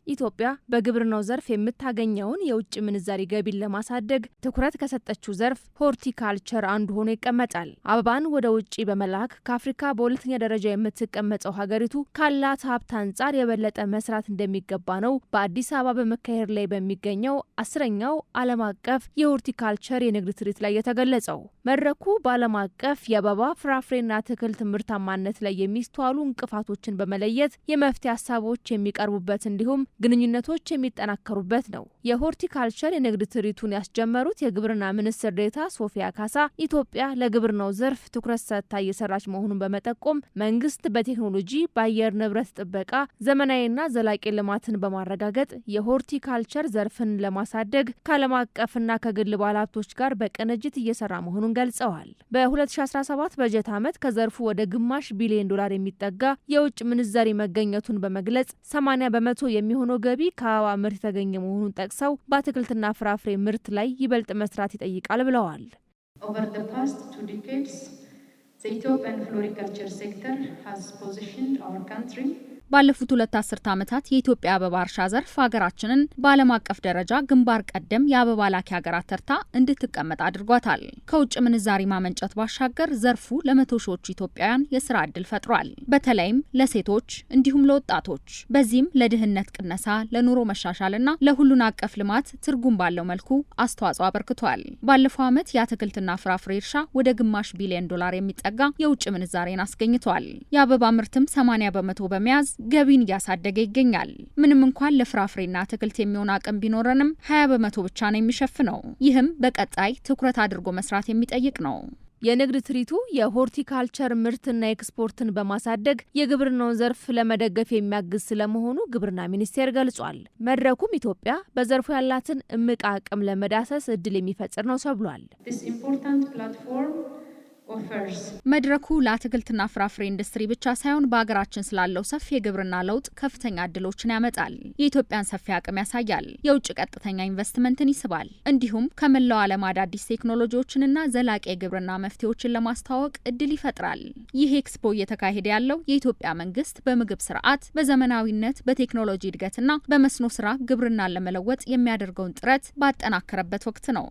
ኢትዮጵያ በግብርናው ዘርፍ የምታገኘውን የውጭ ምንዛሪ ገቢን ለማሳደግ ትኩረት ከሰጠችው ዘርፍ ሆርቲካልቸር አንዱ ሆኖ ይቀመጣል። አበባን ወደ ውጭ በመላክ ከአፍሪካ በሁለተኛ ደረጃ የምትቀመጠው ሀገሪቱ ካላት ሀብት አንጻር የበለጠ መስራት እንደሚገባ ነው በአዲስ አበባ በመካሄድ ላይ በሚገኘው 10ኛው ዓለም አቀፍ የሆርቲካልቸር የንግድ ትርኢት ላይ የተገለጸው። መድረኩ በዓለም አቀፍ የአበባ ፍራፍሬና አትክልት ምርታማነት ላይ የሚስተዋሉ እንቅፋቶችን በመለየት የመፍትሄ ሀሳቦች የሚቀርቡበት እንዲሁም ግንኙነቶች የሚጠናከሩበት ነው። የሆርቲካልቸር የንግድ ትርኢቱን ያስጀመሩት የግብርና ሚኒስትር ዴኤታ ሶፊያ ካሳ ኢትዮጵያ ለግብርናው ዘርፍ ትኩረት ሰጥታ እየሰራች መሆኑን በመጠቆም መንግስት በቴክኖሎጂ በአየር ንብረት ጥበቃ ዘመናዊና ዘላቂ ልማትን በማረጋገጥ የሆርቲካልቸር ዘርፍን ለማሳደግ ከዓለም አቀፍና ከግል ባለሀብቶች ጋር በቅንጅት እየሰራ መሆኑን ገልጸዋል። በ2017 በጀት ዓመት ከዘርፉ ወደ ግማሽ ቢሊዮን ዶላር የሚጠጋ የውጭ ምንዛሪ መገኘቱን በመግለጽ 80 በመቶ የሚሆነው ገቢ ከአበባ ምርት የተገኘ መሆኑን ጠቅሰው በአትክልትና ፍራፍሬ ምርት ላይ ይበልጥ መስራት ይጠይቃል ብለዋል። Over the past 2 decades, the Ethiopian floriculture sector has positioned our country ባለፉት 2 አስርት ዓመታት የኢትዮጵያ አበባ እርሻ ዘርፍ ሀገራችንን በዓለም አቀፍ ደረጃ ግንባር ቀደም የአበባ ላኪ ሀገራት ተርታ እንድትቀመጥ አድርጓታል። ከውጭ ምንዛሪ ማመንጨት ባሻገር ዘርፉ ለመቶ ሺዎች ኢትዮጵያውያን የስራ ዕድል ፈጥሯል፣ በተለይም ለሴቶች እንዲሁም ለወጣቶች። በዚህም ለድህነት ቅነሳ፣ ለኑሮ መሻሻልና ለሁሉን አቀፍ ልማት ትርጉም ባለው መልኩ አስተዋጽኦ አበርክቷል። ባለፈው ዓመት የአትክልትና ፍራፍሬ እርሻ ወደ ግማሽ ቢሊዮን ዶላር የሚጠጋ የውጭ ምንዛሬን አስገኝቷል። የአበባ ምርትም 80 በመቶ በመያዝ ገቢን እያሳደገ ይገኛል። ምንም እንኳን ለፍራፍሬና አትክልት የሚሆን አቅም ቢኖረንም 20 በመቶ ብቻ ነው የሚሸፍነው። ይህም በቀጣይ ትኩረት አድርጎ መስራት የሚጠይቅ ነው። የንግድ ትርኢቱ የሆርቲካልቸር ምርትና ኤክስፖርትን በማሳደግ የግብርናውን ዘርፍ ለመደገፍ የሚያግዝ ስለመሆኑ ግብርና ሚኒስቴር ገልጿል። መድረኩም ኢትዮጵያ በዘርፉ ያላትን እምቅ አቅም ለመዳሰስ እድል የሚፈጥር ነው ተብሏል። መድረኩ ለአትክልትና ፍራፍሬ ኢንዱስትሪ ብቻ ሳይሆን በሀገራችን ስላለው ሰፊ የግብርና ለውጥ ከፍተኛ እድሎችን ያመጣል። የኢትዮጵያን ሰፊ አቅም ያሳያል። የውጭ ቀጥተኛ ኢንቨስትመንትን ይስባል። እንዲሁም ከመላው ዓለም አዳዲስ ቴክኖሎጂዎችንና ዘላቂ የግብርና መፍትሄዎችን ለማስተዋወቅ እድል ይፈጥራል። ይህ ኤክስፖ እየተካሄደ ያለው የኢትዮጵያ መንግስት በምግብ ስርዓት፣ በዘመናዊነት፣ በቴክኖሎጂ እድገትና በመስኖ ስራ ግብርናን ለመለወጥ የሚያደርገውን ጥረት ባጠናከረበት ወቅት ነው።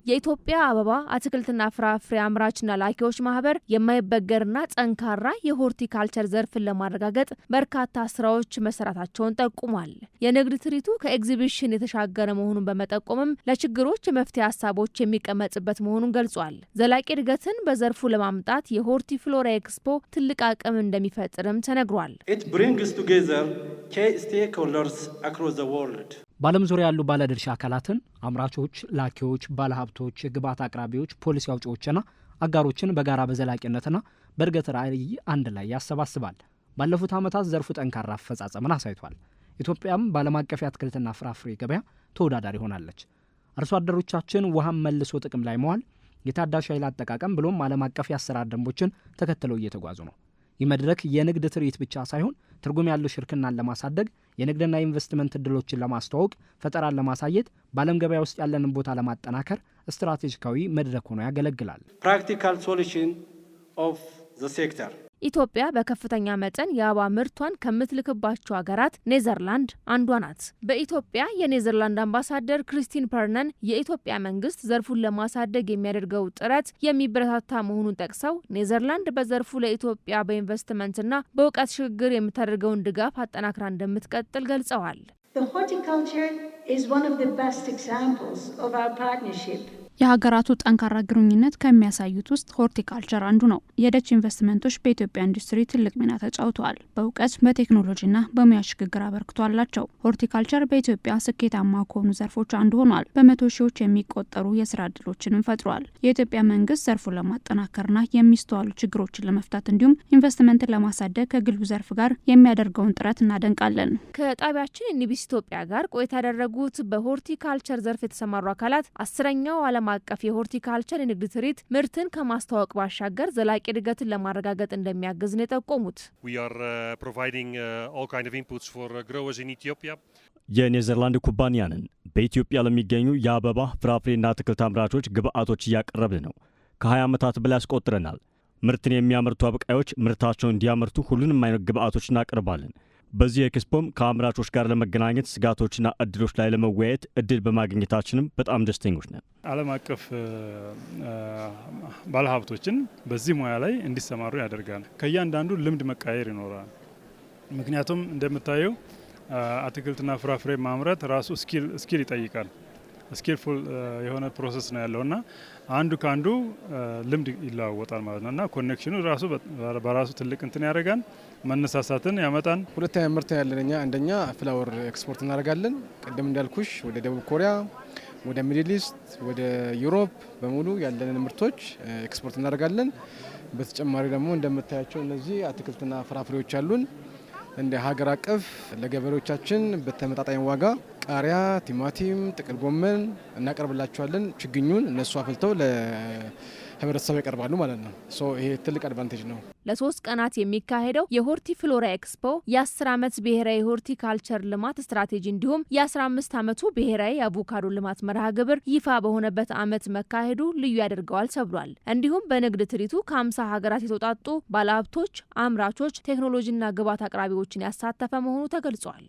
የኢትዮጵያ አበባ አትክልትና ፍራፍሬ አምራችና ላኪዎች ማህበር የማይበገርና ጠንካራ የሆርቲካልቸር ዘርፍን ለማረጋገጥ በርካታ ስራዎች መሰራታቸውን ጠቁሟል። የንግድ ትርኢቱ ከኤግዚቢሽን የተሻገረ መሆኑን በመጠቆምም ለችግሮች የመፍትሄ ሀሳቦች የሚቀመጥበት መሆኑን ገልጿል። ዘላቂ እድገትን በዘርፉ ለማምጣት የሆርቲፍሎራ ኤክስፖ ትልቅ አቅም እንደሚፈጥርም ተነግሯል። በዓለም ዙሪያ ያሉ ባለድርሻ አካላትን አምራቾች፣ ላኪዎች፣ ባለሀብቶች፣ የግብዓት አቅራቢዎች፣ ፖሊሲ አውጪዎችና አጋሮችን በጋራ በዘላቂነትና በእድገት ራዕይ አንድ ላይ ያሰባስባል። ባለፉት ዓመታት ዘርፉ ጠንካራ አፈጻጸምን አሳይቷል። ኢትዮጵያም በዓለም አቀፍ የአትክልትና ፍራፍሬ ገበያ ተወዳዳሪ ሆናለች። አርሶ አደሮቻችን ውሃን መልሶ ጥቅም ላይ መዋል፣ የታዳሽ ኃይል አጠቃቀም ብሎም ዓለም አቀፍ የአሰራር ደንቦችን ተከትለው እየተጓዙ ነው። ይህ መድረክ የንግድ ትርኢት ብቻ ሳይሆን ትርጉም ያለው ሽርክናን ለማሳደግ፣ የንግድና ኢንቨስትመንት እድሎችን ለማስተዋወቅ፣ ፈጠራን ለማሳየት፣ በዓለም ገበያ ውስጥ ያለንን ቦታ ለማጠናከር ስትራቴጂካዊ መድረክ ሆኖ ያገለግላል። ፕራክቲካል ሶሉሽን ኦፍ ዘ ሴክተር ኢትዮጵያ በከፍተኛ መጠን የአበባ ምርቷን ከምትልክባቸው ሀገራት ኔዘርላንድ አንዷ ናት። በኢትዮጵያ የኔዘርላንድ አምባሳደር ክሪስቲን ፐርነን የኢትዮጵያ መንግስት ዘርፉን ለማሳደግ የሚያደርገው ጥረት የሚበረታታ መሆኑን ጠቅሰው ኔዘርላንድ በዘርፉ ለኢትዮጵያ በኢንቨስትመንትና በእውቀት ሽግግር የምታደርገውን ድጋፍ አጠናክራ እንደምትቀጥል ገልጸዋል። የሀገራቱ ጠንካራ ግንኙነት ከሚያሳዩት ውስጥ ሆርቲካልቸር አንዱ ነው። የደች ኢንቨስትመንቶች በኢትዮጵያ ኢንዱስትሪ ትልቅ ሚና ተጫውተዋል። በእውቀት በቴክኖሎጂና በሙያ ሽግግር አበርክቷላቸው። ሆርቲካልቸር በኢትዮጵያ ስኬታማ ከሆኑ ዘርፎች አንዱ ሆኗል። በመቶ ሺዎች የሚቆጠሩ የስራ እድሎችንም ፈጥሯል። የኢትዮጵያ መንግስት ዘርፉን ለማጠናከርና የሚስተዋሉ ችግሮችን ለመፍታት እንዲሁም ኢንቨስትመንትን ለማሳደግ ከግሉ ዘርፍ ጋር የሚያደርገውን ጥረት እናደንቃለን። ከጣቢያችን ኢንቢስ ኢትዮጵያ ጋር ቆይታ ያደረጉት በሆርቲካልቸር ዘርፍ የተሰማሩ አካላት 10ኛው ዓለም አቀፍ የሆርቲካልቸር የንግድ ትርኢት ምርትን ከማስተዋወቅ ባሻገር ዘላቂ እድገትን ለማረጋገጥ እንደሚያግዝ ነው የጠቆሙት። የኔዘርላንድ ኩባንያ ነን። በኢትዮጵያ ለሚገኙ የአበባ ፍራፍሬና አትክልት አምራቾች ግብአቶች እያቀረብን ነው። ከ20 ዓመታት በላይ ያስቆጥረናል። ምርትን የሚያመርቱ አብቃዮች ምርታቸውን እንዲያመርቱ ሁሉንም አይነት ግብአቶች እናቀርባለን። በዚህ ኤክስፖም ከአምራቾች ጋር ለመገናኘት ስጋቶችና እድሎች ላይ ለመወያየት እድል በማግኘታችንም በጣም ደስተኞች ነን። ዓለም አቀፍ ባለሀብቶችን በዚህ ሙያ ላይ እንዲሰማሩ ያደርጋል። ከእያንዳንዱ ልምድ መቃየር ይኖራል። ምክንያቱም እንደምታየው አትክልትና ፍራፍሬ ማምረት ራሱ ስኪል ይጠይቃል። ስኪልፉል የሆነ ፕሮሰስ ነው ያለውና አንዱ ካንዱ ልምድ ይለዋወጣል ማለት ነውና ኮኔክሽኑ ራሱ በራሱ ትልቅ እንትን ያደርጋል፣ መነሳሳትን ያመጣል። ሁለተኛ ምርት ያለኛ አንደኛ ፍላወር ኤክስፖርት እናደርጋለን። ቀደም እንዳልኩሽ ወደ ደቡብ ኮሪያ፣ ወደ ሚድል ኢስት፣ ወደ ዩሮፕ በሙሉ ያለንን ምርቶች ኤክስፖርት እናደርጋለን። በተጨማሪ ደግሞ እንደምታያቸው እነዚህ አትክልትና ፍራፍሬዎች አሉን። እንደ ሀገር አቀፍ ለገበሬዎቻችን በተመጣጣኝ ዋጋ ቃሪያ፣ ቲማቲም፣ ጥቅል ጎመን እናቀርብላቸዋለን። ችግኙን እነሱ አፍልተው ለህብረተሰቡ ያቀርባሉ ማለት ነው። ይሄ ትልቅ አድቫንቴጅ ነው። ለ3 ቀናት የሚካሄደው የሆርቲ ፍሎራ ኤክስፖ የ10 ዓመት ብሔራዊ የሆርቲካልቸር ልማት ስትራቴጂ እንዲሁም የ15 ዓመቱ ብሔራዊ የአቮካዶ ልማት መርሃ ግብር ይፋ በሆነበት ዓመት መካሄዱ ልዩ ያደርገዋል ተብሏል። እንዲሁም በንግድ ትርኢቱ ከ50 ሀገራት የተውጣጡ ባለሀብቶች፣ አምራቾች፣ ቴክኖሎጂና ግብዓት አቅራቢዎችን ያሳተፈ መሆኑ ተገልጿል።